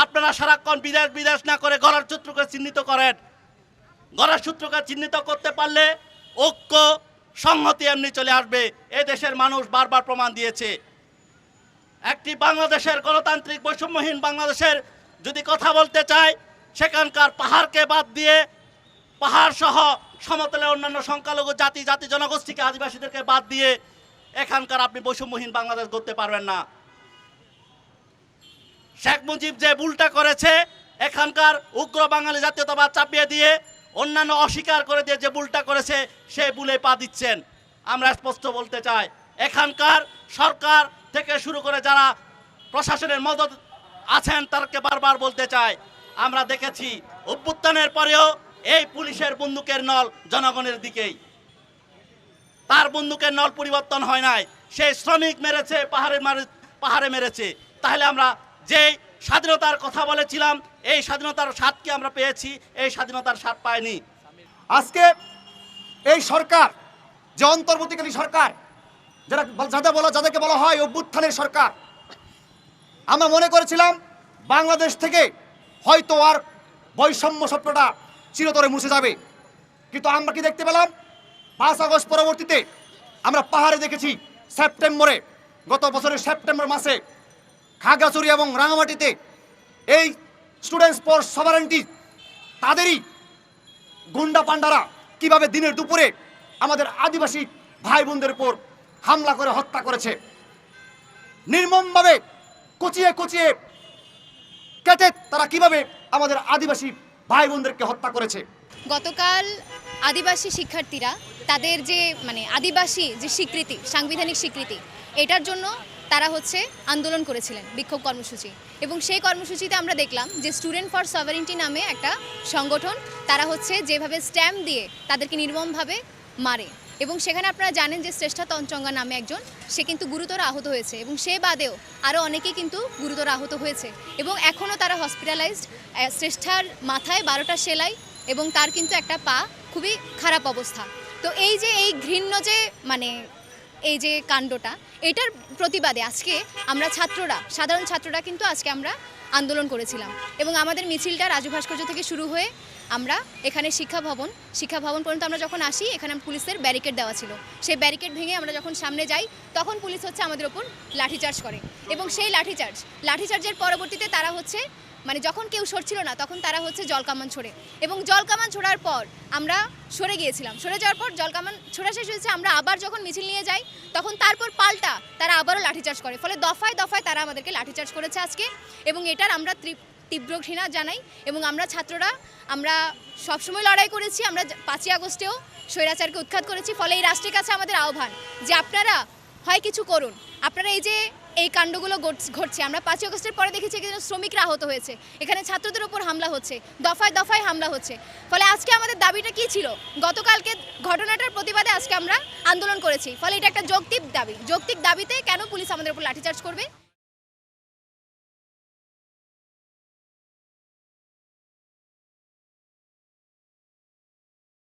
আপনারা সারাক্ষণ বিদেশ বিদেশ না করে গড়ার সূত্রকে চিহ্নিত করেন। গড়ার সূত্রকে চিহ্নিত করতে পারলে ঐক্য সংহতি এমনি চলে আসবে। এ দেশের মানুষ বারবার প্রমাণ দিয়েছে। একটি বাংলাদেশের গণতান্ত্রিক বৈষম্যহীন বাংলাদেশের যদি কথা বলতে চায়, সেখানকার পাহাড়কে বাদ দিয়ে, পাহাড় সহ সমতলের অন্যান্য সংখ্যালঘু জাতি জনগোষ্ঠীকে, আদিবাসীদেরকে বাদ দিয়ে এখানকার আপনি বৈষম্যহীন বাংলাদেশ গড়তে পারবেন না। শেখ মুজিব যে ভুলটা করেছে, এখানকার উগ্র বাঙালি জাতীয়তাবাদ চাপিয়ে দিয়ে অন্যান্য অস্বীকার করে দিয়ে যে ভুলটা করেছে, সে ভুলে পা দিচ্ছেন। আমরা স্পষ্ট বলতে চাই, এখানকার সরকার থেকে শুরু করে যারা প্রশাসনের মদত আছেন তাদেরকে বারবার বলতে চাই, আমরা দেখেছি অভ্যুত্থানের পরেও এই পুলিশের বন্দুকের নল জনগণের দিকেই, তার বন্দুকের নল পরিবর্তন হয় নাই। সেই শ্রমিক মেরেছে, পাহাড়ে মেরেছে। তাহলে আমরা যেই স্বাধীনতার কথা বলেছিলাম, এই স্বাধীনতার স্বাদ কি আমরা পেয়েছি? এই স্বাধীনতার স্বাদ পাইনি। আজকে এই সরকার, যে অন্তর্বর্তীকালীন সরকার, যাদেরকে বলা হয় অভ্যুত্থানের সরকার, আমরা মনে করেছিলাম বাংলাদেশ থেকে হয়তো আর বৈষম্য স্বপ্নটা চিরতরে মুছে যাবে। কিন্তু আমরা কি দেখতে পেলাম? 5 আগস্ট পরবর্তীতে আমরা পাহাড়ে দেখেছি, সেপ্টেম্বরে, গত বছরের সেপ্টেম্বর মাসে খাগড়াছড়ি এবং রাঙামাটিতে এই স্টুডেন্টস ফর সভারেন্টি তাদেরই গুন্ডা পান্ডারা কিভাবে দিনের দুপুরে আমাদের আদিবাসী ভাই বোনদের উপর হামলা করে হত্যা করেছে, নির্মমভাবে কুচিয়ে কুচিয়ে কেটে তারা কিভাবে আমাদের আদিবাসী ভাই বোনদেরকে হত্যা করেছে। গতকাল আদিবাসী শিক্ষার্থীরা তাদের যে আদিবাসী যে স্বীকৃতি, সাংবিধানিক স্বীকৃতি, এটার জন্য তারা আন্দোলন করেছিলেন, বিক্ষোভ কর্মসূচি। এবং সেই কর্মসূচিতে আমরা দেখলাম যে স্টুডেন্ট ফর সভারেন্টি নামে একটা সংগঠন, তারা যেভাবে স্ট্যাম্প দিয়ে তাদেরকে নির্মমভাবে মারে। এবং সেখানে আপনারা জানেন যে শ্রেষ্ঠা তঞ্চঙ্গা নামে একজন, সে কিন্তু গুরুতর আহত হয়েছে, এবং সে বাদেও আরও অনেকেই কিন্তু গুরুতর আহত হয়েছে। এবং এখনও তারা হসপিটালাইজড। শ্রেষ্ঠার মাথায় 12টা সেলাই, এবং তার কিন্তু একটা পা খুবই খারাপ অবস্থা। তো এই যে এই ঘৃণ্য যে এই যে কাণ্ডটা, এটার প্রতিবাদে আজকে আমরা সাধারণ ছাত্ররা কিন্তু আজকে আমরা আন্দোলন করেছিলাম। এবং আমাদের মিছিলটা রাজু ভাস্কর্য থেকে শুরু হয়ে আমরা এখানে শিক্ষা ভবন পর্যন্ত আমরা যখন আসি, এখানে পুলিশের ব্যারিকেড দেওয়া ছিল। সেই ব্যারিকেড ভেঙে আমরা যখন সামনে যাই, তখন পুলিশ আমাদের ওপর লাঠিচার্জ করে। এবং সেই লাঠিচার্জের পরবর্তীতে তারা যখন কেউ সরছিল না, তখন তারা জলকামান ছোড়ে। এবং জলকামান ছোড়ার পর আমরা সরে গিয়েছিলাম। সরে যাওয়ার পর জলকামান ছোড়া শেষ হয়েছে, আমরা আবার যখন মিছিল নিয়ে যাই, তখন তারপর পাল্টা তারা আবারও লাঠিচার্জ করে। ফলে দফায় দফায় তারা আমাদেরকে লাঠিচার্জ করেছে আজকে। এবং এটার আমরা তীব্র ঘৃণা জানাই। এবং আমরা ছাত্ররা আমরা সবসময় লড়াই করেছি। আমরা 5ই আগস্টেও স্বৈরাচারকে উৎখাত করেছি। ফলে এই রাষ্ট্রের কাছে আমাদের আহ্বান যে আপনারা হয় কিছু করুন। আপনারা এই কাণ্ডগুলো ঘটছে, আমরা 5ই আগস্টের পরে দেখেছি এখানে শ্রমিকরা আহত হয়েছে, এখানে ছাত্রদের উপর হামলা হচ্ছে, দফায় দফায় হামলা হচ্ছে। ফলে আজকে আমাদের দাবিটা কী ছিল? গতকালকে ঘটনাটার প্রতিবাদে আজকে আমরা আন্দোলন করেছি। ফলে এটা একটা যৌক্তিক দাবিতে কেন পুলিশ আমাদের উপর লাঠিচার্জ করবে?